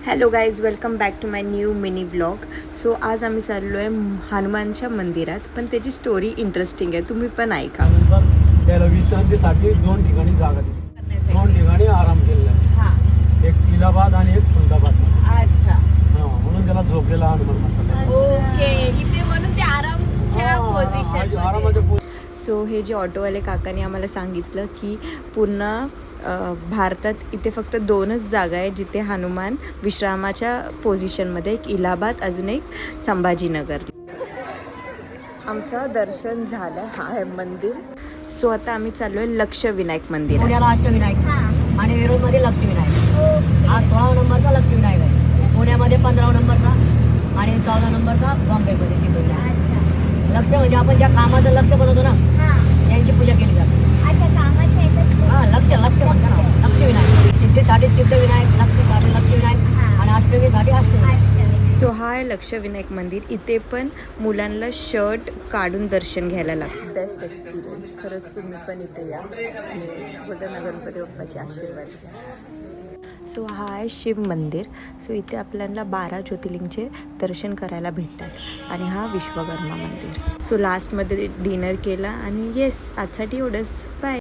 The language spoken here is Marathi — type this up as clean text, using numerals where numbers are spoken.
Hello guys, welcome back to my new mini blog. So आज आम्ही चाललो आहे हनुमानच्या मंदिरात, पण त्याची स्टोरी इंटरेस्टिंग आहे, तुम्ही पण ऐका. त्याला विश्रांतीसाठी दोन ठिकाणी जागा दिली, दोन ठिकाणी आराम केलेला आहे. एक इलाहाबाद आणि एक खुलदाबाद. अच्छा, म्हणून त्याला झोपलेला हनुमान म्हणतात. ओके, इथे म्हणून ते आरामच्या आरामाच्या सो हे जे ऑटोवाले काकाने आम्हाला सांगितलं की पूर्ण भारतात इथे फक्त 2च जागा आहे जिथे हनुमान विश्रामाच्या पोझिशनमध्ये, एक इलाहाबाद, अजून एक संभाजीनगर. आमचं दर्शन झालं. हा आहे मंदिर. सो आता आम्ही चाललो आहे लक्षविनायक मंदिर. पुण्याला अष्टविनायक आणि वेरूळमध्ये लक्षविनायक. आज 16 नंबरचा लक्षविनायक आहे. पुण्यामध्ये 15 नंबरचा आणि 14 नंबरचा बॉम्बेमध्ये सिद्धिविनायक. लक्ष म्हणजे आपण ज्या कामाचं लक्ष बनवतो ना, यांची पूजा केली जाते. लक्ष म्हणतो ना, लक्षविनायक. सिद्धीसाठी सिद्धविनायक, लक्षसाठी लक्षविनायक आणि अष्टमीसाठी अष्टविनायक. तो हा आहे लक्षविनायक मंदिर. इथे पण मुलांना शर्ट काढून दर्शन घ्यायला लागतं. Best experience. खरंच तुम्ही पण इथे या आणि छोट्या गणपती बाप्पाचे आशीर्वाद घ्या. सो हा आहे शिव मंदिर. सो इथे आपल्याला 12 ज्योतिर्लिंगचे दर्शन करायला भेटतात आणि हा विश्वकर्मा मंदिर. सो लास्टमध्ये डिनर केला आणि येस, आजसाठी एवढंच. बाय.